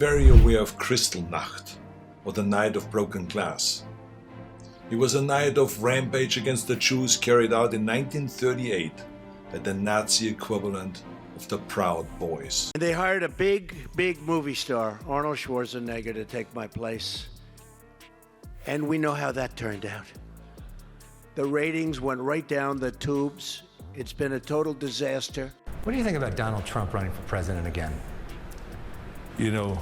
very aware of Kristallnacht, or the Night of Broken Glass. It was a night of rampage against the Jews carried out in 1938 by the Nazi equivalent of the Proud Boys. They hired a big movie star, Arnold Schwarzenegger, to take my place. And we know how that turned out. The ratings went right down the tubes. It's been a total disaster. What do you think about Donald Trump running for president again? You know,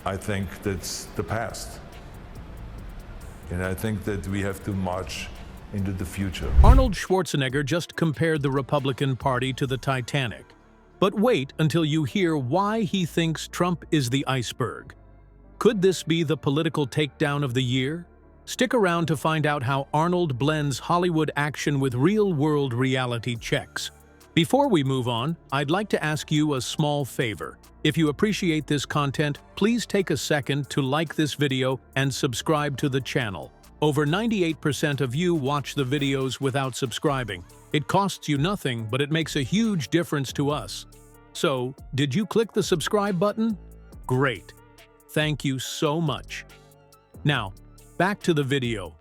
I think that's the past. And I think that we have to march into the future. Arnold Schwarzenegger just compared the Republican Party to the Titanic. But wait until you hear why he thinks Trump is the iceberg. Could this be the political takedown of the year? Stick around to find out how Arnold blends Hollywood action with real-world reality checks. Before we move on, I'd like to ask you a small favor. If you appreciate this content, please take a second to like this video and subscribe to the channel. Over 98% of you watch the videos without subscribing. It costs you nothing, but it makes a huge difference to us. So, did you click the subscribe button? Great. Thank you so much. Now, back to the video.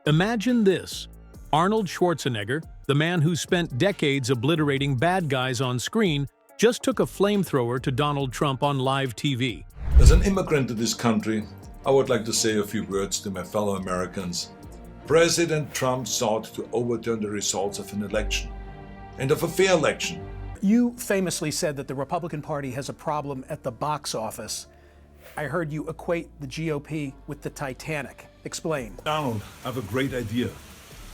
Imagine this. Arnold Schwarzenegger, the man who spent decades obliterating bad guys on screen, just took a flamethrower to Donald Trump on live TV. As an immigrant to this country, I would like to say a few words to my fellow Americans. President Trump sought to overturn the results of an election, and of a fair election. You famously said that the Republican Party has a problem at the box office. I heard you equate the GOP with the Titanic. Explain. Arnold, I have a great idea.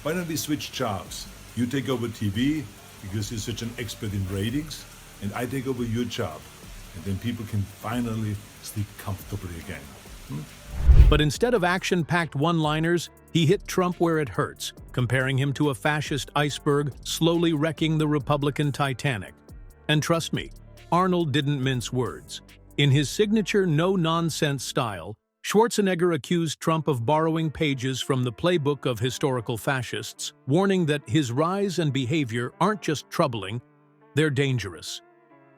Why don't we switch jobs? You take over TV because you're such an expert in ratings, and I take over your job. And then people can finally sleep comfortably again. But instead of action-packed one-liners, he hit Trump where it hurts, comparing him to a fascist iceberg slowly wrecking the Republican Titanic. And trust me, Arnold didn't mince words. In his signature no-nonsense style, Schwarzenegger accused Trump of borrowing pages from the playbook of historical fascists, warning that his rise and behavior aren't just troubling, they're dangerous.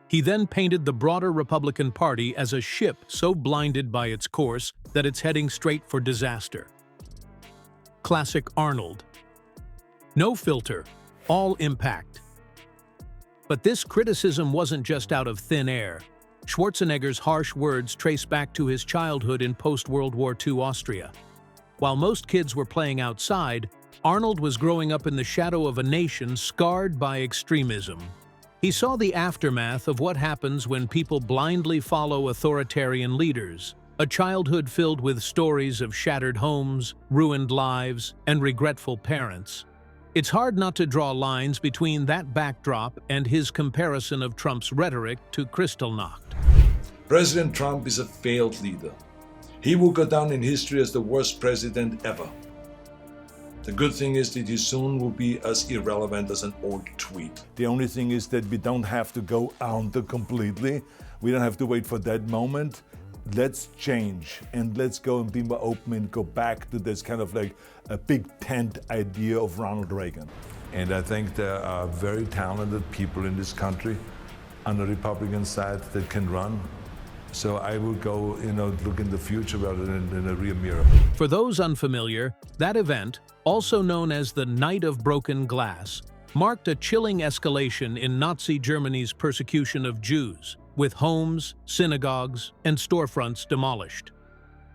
He then painted the broader Republican Party as a ship so blinded by its course that it's heading straight for disaster. Classic Arnold. No filter, all impact. But this criticism wasn't just out of thin air. Schwarzenegger's harsh words trace back to his childhood in post-World War II Austria. While most kids were playing outside, Arnold was growing up in the shadow of a nation scarred by extremism. He saw the aftermath of what happens when people blindly follow authoritarian leaders, a childhood filled with stories of shattered homes, ruined lives, and regretful parents. It's hard not to draw lines between that backdrop and his comparison of Trump's rhetoric to Kristallnacht. President Trump is a failed leader. He will go down in history as the worst president ever. The good thing is that he soon will be as irrelevant as an old tweet. The only thing is that we don't have to go under completely. We don't have to wait for that moment. Let's change and let's go and be more open and go back to this kind of like a big tent idea of Ronald Reagan. And I think there are very talented people in this country on the Republican side that can run. So I will go, look in the future rather than in a rear mirror. For those unfamiliar, that event, also known as the Night of Broken Glass, marked a chilling escalation in Nazi Germany's persecution of Jews, with homes, synagogues, and storefronts demolished.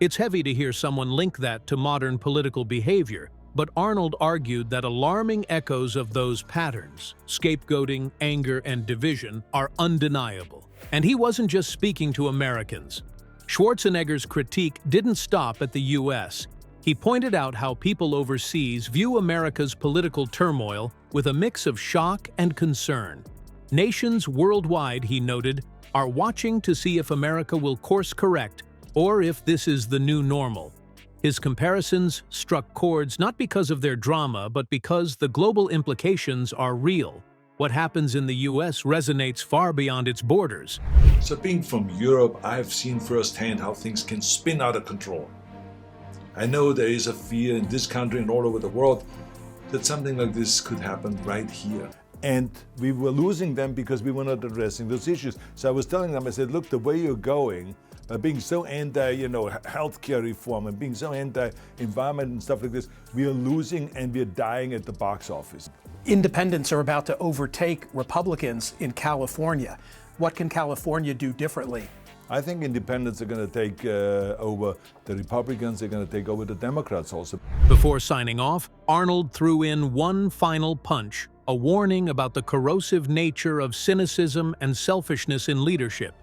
It's heavy to hear someone link that to modern political behavior, but Arnold argued that alarming echoes of those patterns, scapegoating, anger, and division, are undeniable. And he wasn't just speaking to Americans. Schwarzenegger's critique didn't stop at the US. He pointed out how people overseas view America's political turmoil with a mix of shock and concern. Nations worldwide, he noted, are watching to see if America will course correct or if this is the new normal. His comparisons struck chords not because of their drama, but because the global implications are real. What happens in the US resonates far beyond its borders. So being from Europe, I've seen firsthand how things can spin out of control. I know there is a fear in this country and all over the world that something like this could happen right here. And we were losing them because we were not addressing those issues. So I was telling them, I said, look, the way you're going, being so anti, healthcare reform and being so anti-environment and stuff like this, we are losing and we are dying at the box office. Independents are about to overtake Republicans in California. What can California do differently? I think independents are going to take over the Republicans, they're going to take over the Democrats also. Before signing off, Arnold threw in one final punch, a warning about the corrosive nature of cynicism and selfishness in leadership.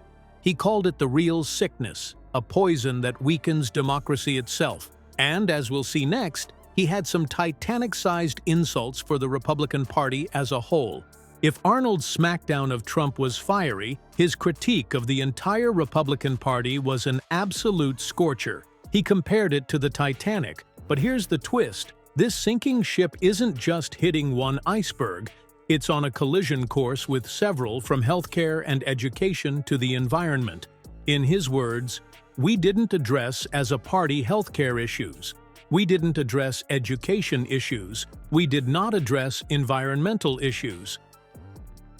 He called it the real sickness, a poison that weakens democracy itself. And, as we'll see next, he had some Titanic-sized insults for the Republican Party as a whole. If Arnold's smackdown of Trump was fiery, his critique of the entire Republican Party was an absolute scorcher. He compared it to the Titanic. But here's the twist. This sinking ship isn't just hitting one iceberg. It's on a collision course with several, from healthcare and education to the environment. In his words, "We didn't address as a party healthcare issues. We didn't address education issues. We did not address environmental issues."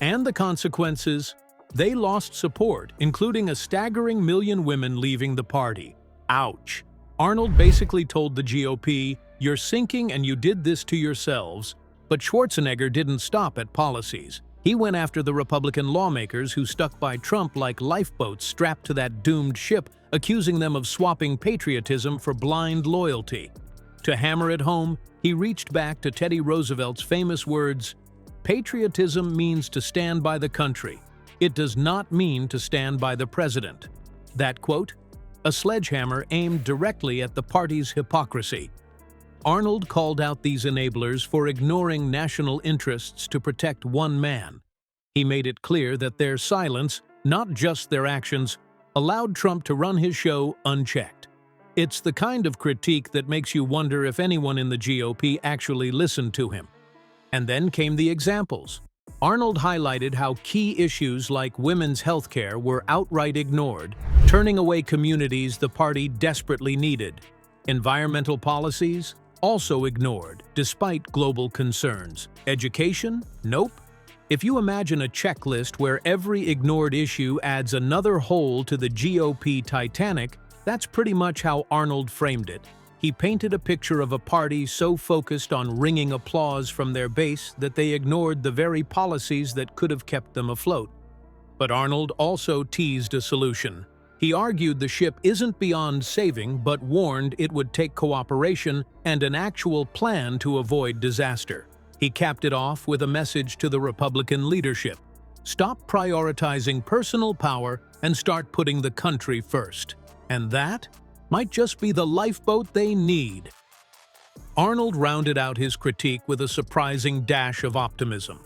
And the consequences? They lost support, including a staggering 1 million women leaving the party. Ouch. Arnold basically told the GOP, "You're sinking and you did this to yourselves." But Schwarzenegger didn't stop at policies. He went after the Republican lawmakers who stuck by Trump like lifeboats strapped to that doomed ship, accusing them of swapping patriotism for blind loyalty. To hammer it home, he reached back to Teddy Roosevelt's famous words, "Patriotism means to stand by the country. It does not mean to stand by the president." That quote? A sledgehammer aimed directly at the party's hypocrisy. Arnold called out these enablers for ignoring national interests to protect one man. He made it clear that their silence, not just their actions, allowed Trump to run his show unchecked. It's the kind of critique that makes you wonder if anyone in the GOP actually listened to him. And then came the examples. Arnold highlighted how key issues like women's health care were outright ignored, turning away communities the party desperately needed. Environmental policies? Also ignored, despite global concerns. Education? Nope. If you imagine a checklist where every ignored issue adds another hole to the GOP Titanic, that's pretty much how Arnold framed it. He painted a picture of a party so focused on wringing applause from their base that they ignored the very policies that could have kept them afloat. But Arnold also teased a solution. He argued the ship isn't beyond saving, but warned it would take cooperation and an actual plan to avoid disaster. He capped it off with a message to the Republican leadership. Stop prioritizing personal power and start putting the country first. And that might just be the lifeboat they need. Arnold rounded out his critique with a surprising dash of optimism.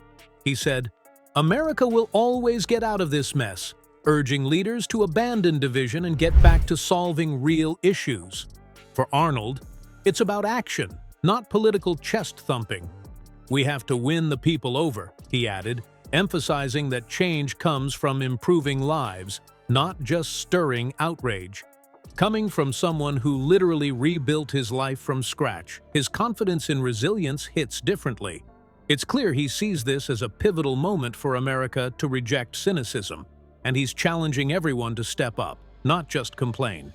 He said, "America will always get out of this mess," urging leaders to abandon division and get back to solving real issues. For Arnold, it's about action, not political chest-thumping. "We have to win the people over," he added, emphasizing that change comes from improving lives, not just stirring outrage. Coming from someone who literally rebuilt his life from scratch, his confidence in resilience hits differently. It's clear he sees this as a pivotal moment for America to reject cynicism, and he's challenging everyone to step up, not just complain.